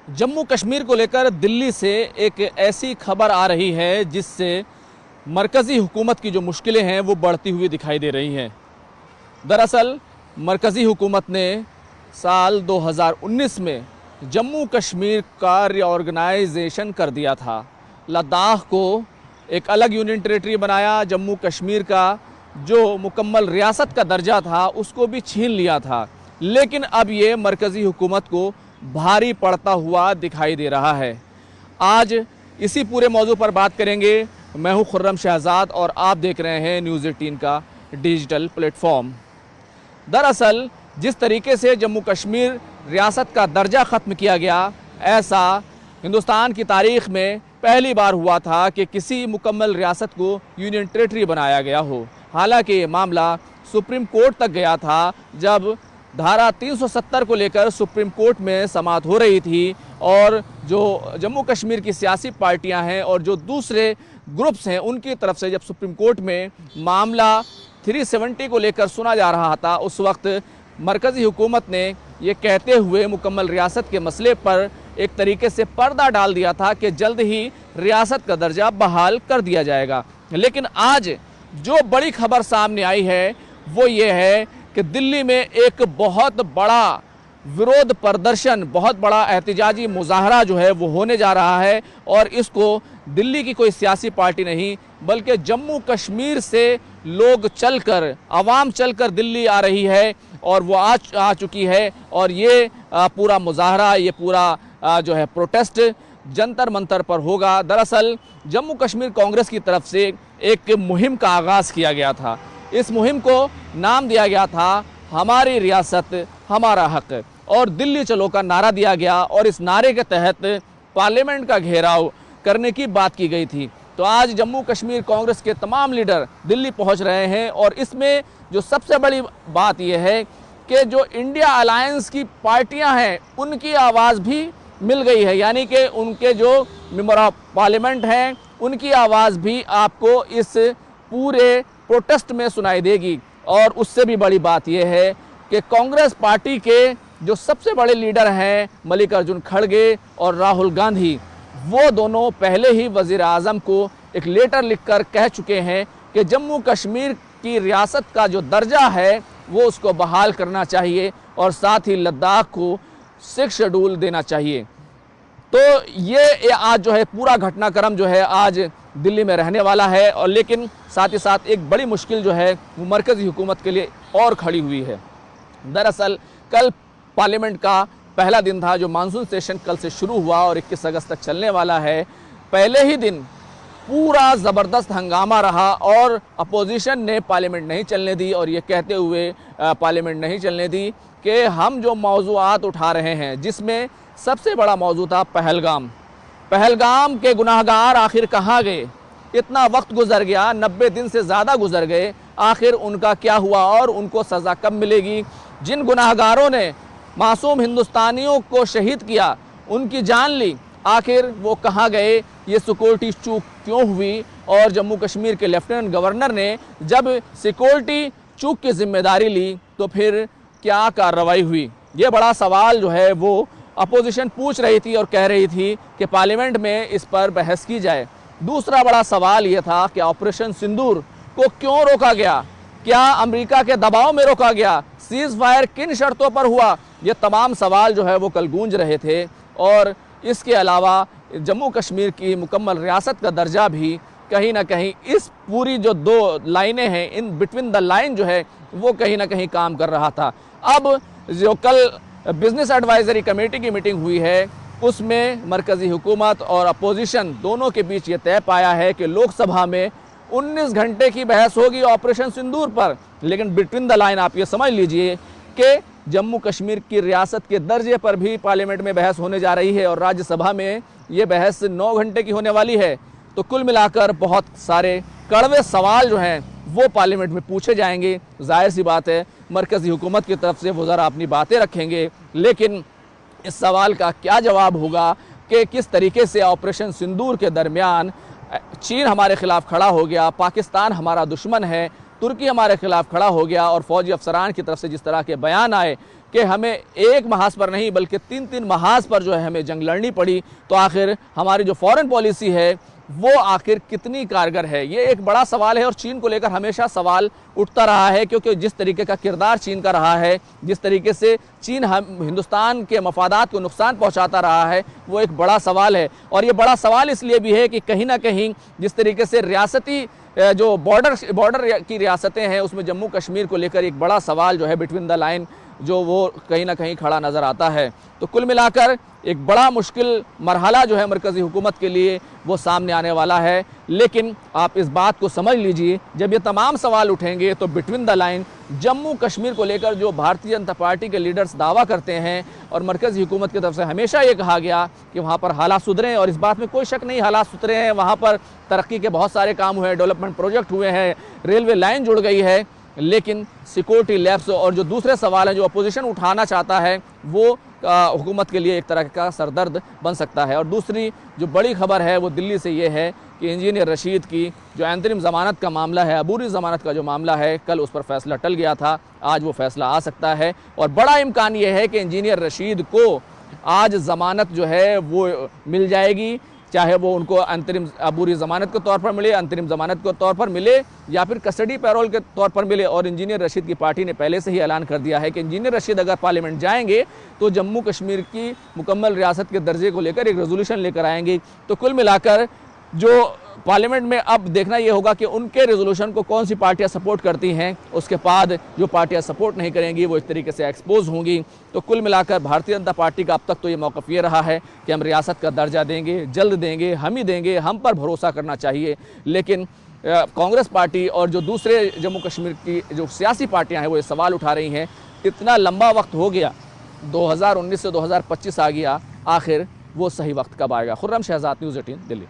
जम्मू कश्मीर को लेकर दिल्ली से एक ऐसी खबर आ रही है जिससे मरकज़ी हुकूमत की जो मुश्किलें हैं वो बढ़ती हुई दिखाई दे रही हैं। दरअसल मरकज़ी हुकूमत ने साल 2019 में जम्मू कश्मीर का रीऑर्गेनाइजेशन कर दिया था। लद्दाख को एक अलग यूनियन टेरिटरी बनाया, जम्मू कश्मीर का जो मुकम्मल रियासत का दर्जा था उसको भी छीन लिया था। लेकिन अब ये मरकज़ी हुकूमत को भारी पड़ता हुआ दिखाई दे रहा है। आज इसी पूरे मौजू पर बात करेंगे। मैं हूं खुर्रम शहजाद और आप देख रहे हैं न्यूज़ 18 का डिजिटल प्लेटफॉर्म। दरअसल जिस तरीके से जम्मू कश्मीर रियासत का दर्जा ख़त्म किया गया, ऐसा हिंदुस्तान की तारीख़ में पहली बार हुआ था कि किसी मुकम्मल रियासत को यूनियन टेरिटरी बनाया गया हो। हालांकि ये मामला सुप्रीम कोर्ट तक गया था, जब धारा 370 को लेकर सुप्रीम कोर्ट में समाअत हो रही थी और जो जम्मू कश्मीर की सियासी पार्टियां हैं और जो दूसरे ग्रुप्स हैं उनकी तरफ से जब सुप्रीम कोर्ट में मामला 370 को लेकर सुना जा रहा था, उस वक्त मरकज़ी हुकूमत ने ये कहते हुए मुकम्मल रियासत के मसले पर एक तरीके से पर्दा डाल दिया था कि जल्द ही रियासत का दर्जा बहाल कर दिया जाएगा। लेकिन आज जो बड़ी खबर सामने आई है वो ये है कि दिल्ली में एक बहुत बड़ा विरोध प्रदर्शन, बहुत बड़ा एहतिजाजी मुजाहरा जो है वो होने जा रहा है। और इसको दिल्ली की कोई सियासी पार्टी नहीं बल्कि जम्मू कश्मीर से लोग चलकर, आवाम चलकर दिल्ली आ रही है और वो आ चुकी है। और ये पूरा मुजाहरा, ये पूरा जो है प्रोटेस्ट जंतर मंतर पर होगा। दरअसल जम्मू कश्मीर कांग्रेस की तरफ से एक मुहिम का आगाज़ किया गया था। इस मुहिम को नाम दिया गया था हमारी रियासत हमारा हक, और दिल्ली चलो का नारा दिया गया और इस नारे के तहत पार्लियामेंट का घेराव करने की बात की गई थी। तो आज जम्मू कश्मीर कांग्रेस के तमाम लीडर दिल्ली पहुंच रहे हैं और इसमें जो सबसे बड़ी बात यह है कि जो इंडिया अलायंस की पार्टियां हैं उनकी आवाज़ भी मिल गई है, यानी कि उनके जो मेंबर ऑफ पार्लियामेंट हैं उनकी आवाज़ भी आपको इस पूरे प्रोटेस्ट में सुनाई देगी। और उससे भी बड़ी बात यह है कि कांग्रेस पार्टी के जो सबसे बड़े लीडर हैं मल्लिकार्जुन खड़गे और राहुल गांधी, वो दोनों पहले ही वज़ीर आज़म को एक लेटर लिखकर कह चुके हैं कि जम्मू कश्मीर की रियासत का जो दर्जा है वो उसको बहाल करना चाहिए और साथ ही लद्दाख को 6 शेड्यूल देना चाहिए। तो ये आज जो है पूरा घटनाक्रम जो है आज दिल्ली में रहने वाला है। और लेकिन साथ ही साथ एक बड़ी मुश्किल जो है वो मरकज़ी हुकूमत के लिए और खड़ी हुई है। दरअसल कल पार्लियामेंट का पहला दिन था, जो मानसून सेशन कल से शुरू हुआ और 21 अगस्त तक चलने वाला है। पहले ही दिन पूरा ज़बरदस्त हंगामा रहा और अपोजिशन ने पार्लियामेंट नहीं चलने दी और ये कहते हुए पार्लियामेंट नहीं चलने दी कि हम जो मौज़ूआत उठा रहे हैं, जिसमें सबसे बड़ा मौजू था पहलगाम के गुनाहगार आखिर कहाँ गए। इतना वक्त गुजर गया, 90 दिन से ज़्यादा गुजर गए, आखिर उनका क्या हुआ और उनको सज़ा कब मिलेगी। जिन गुनाहगारों ने मासूम हिंदुस्तानियों को शहीद किया, उनकी जान ली, आखिर वो कहाँ गए, ये सिक्योरिटी चूक क्यों हुई। और जम्मू कश्मीर के लेफ्टिनेंट गवर्नर ने जब सिक्योरिटी चूक की जिम्मेदारी ली तो फिर क्या कार्रवाई हुई, ये बड़ा सवाल जो है वो अपोजिशन पूछ रही थी और कह रही थी कि पार्लियामेंट में इस पर बहस की जाए। दूसरा बड़ा सवाल ये था कि ऑपरेशन सिंदूर को क्यों रोका गया, क्या अमेरिका के दबाव में रोका गया, सीज फायर किन शर्तों पर हुआ, ये तमाम सवाल जो है वो कल गूंज रहे थे। और इसके अलावा जम्मू कश्मीर की मुकम्मल रियासत का दर्जा भी कहीं ना कहीं इस पूरी जो 2 लाइनें हैं, इन बिटवीन द लाइन जो है वो कहीं ना कहीं काम कर रहा था। अब जो कल बिजनेस एडवाइजरी कमेटी की मीटिंग हुई है उसमें मरकज़ी हुकूमत और अपोजिशन दोनों के बीच ये तय पाया है कि लोकसभा में 19 घंटे की बहस होगी ऑपरेशन सिंदूर पर। लेकिन बिटवीन द लाइन आप ये समझ लीजिए कि जम्मू कश्मीर की रियासत के दर्जे पर भी पार्लियामेंट में बहस होने जा रही है और राज्यसभा में ये बहस 9 घंटे की होने वाली है। तो कुल मिलाकर बहुत सारे कड़वे सवाल जो हैं वो पार्लियामेंट में पूछे जाएंगे। जाहिर सी बात है मरकज़ी हुकूमत की तरफ से वो ज़रा अपनी बातें रखेंगे, लेकिन इस सवाल का क्या जवाब होगा कि किस तरीके से ऑपरेशन सिंदूर के दरमियान चीन हमारे ख़िलाफ़ खड़ा हो गया, पाकिस्तान हमारा दुश्मन है, तुर्की हमारे खिलाफ खड़ा हो गया और फौजी अफसरान की तरफ से जिस तरह के बयान आए कि हमें एक महाज पर नहीं बल्कि 3-3 महाज पर जो है हमें जंग लड़नी पड़ी, तो आखिर हमारी जो फॉरेन पॉलिसी है वो आखिर कितनी कारगर है, ये एक बड़ा सवाल है। और चीन को लेकर हमेशा सवाल उठता रहा है, क्योंकि जिस तरीके का किरदार चीन का रहा है, जिस तरीके से चीन हिंदुस्तान के मफादात को नुकसान पहुंचाता रहा है, वो एक बड़ा सवाल है। और ये बड़ा सवाल इसलिए भी है कि कहीं ना कहीं जिस तरीके से रियासती जो बॉर्डर की रियासतें हैं उसमें जम्मू कश्मीर को लेकर एक बड़ा सवाल जो है बिटवीन द लाइन जो वो कहीं ना कहीं खड़ा नज़र आता है। तो कुल मिलाकर एक बड़ा मुश्किल मरहला जो है मरकज़ी हुकूमत के लिए वो सामने आने वाला है। लेकिन आप इस बात को समझ लीजिए, जब ये तमाम सवाल उठेंगे तो between the line Jammu Kashmir को लेकर जो भारतीय जनता पार्टी के लीडर्स दावा करते हैं और मरकज़ी हुकूमत की तरफ से हमेशा ये कहा गया कि वहाँ पर हालात सुधरे हैं, और इस बात में कोई शक नहीं, हालात सुधरे हैं। वहाँ पर तरक्की के बहुत सारे काम हुए हैं, डेवलपमेंट प्रोजेक्ट हुए हैं, रेलवे लाइन जुड़ गई है। लेकिन सिक्योरिटी लैप्स और जो दूसरे सवाल हैं जो अपोजिशन उठाना चाहता है वो हुकूमत के लिए एक तरह का सरदर्द बन सकता है। और दूसरी जो बड़ी खबर है वो दिल्ली से ये है कि इंजीनियर रशीद की जो अंतरिम ज़मानत का मामला है, अबूरी ज़मानत का जो मामला है, कल उस पर फैसला टल गया था, आज वो फैसला आ सकता है। और बड़ा इम्कान ये है कि इंजीनियर रशीद को आज ज़मानत जो है वो मिल जाएगी, चाहे वो उनको अंतरिम अबूरी ज़मानत के तौर पर मिले, अंतरिम ज़मानत के तौर पर मिले या फिर कस्टडी पैरोल के तौर पर मिले। और इंजीनियर रशीद की पार्टी ने पहले से ही ऐलान कर दिया है कि इंजीनियर रशीद अगर पार्लियामेंट जाएंगे तो जम्मू कश्मीर की मुकम्मल रियासत के दर्जे को लेकर एक रेजोल्यूशन लेकर आएंगे। तो कुल मिलाकर जो पार्लियामेंट में अब देखना ये होगा कि उनके रेजोल्यूशन को कौन सी पार्टियां सपोर्ट करती हैं, उसके बाद जो पार्टियां सपोर्ट नहीं करेंगी वो इस तरीके से एक्सपोज होंगी। तो कुल मिलाकर भारतीय जनता पार्टी का अब तक तो ये मौक़िफ़ ये रहा है कि हम रियासत का दर्जा देंगे, जल्द देंगे, हम ही देंगे, हम पर भरोसा करना चाहिए। लेकिन कांग्रेस पार्टी और जो दूसरे जम्मू कश्मीर की जो सियासी पार्टियाँ हैं वो ये सवाल उठा रही हैं, इतना लंबा वक्त हो गया, 2019 से 2025 आ गया, आखिर वो सही वक्त कब आएगा। खुर्रम शहजाद, न्यूज़ 18 दिल्ली।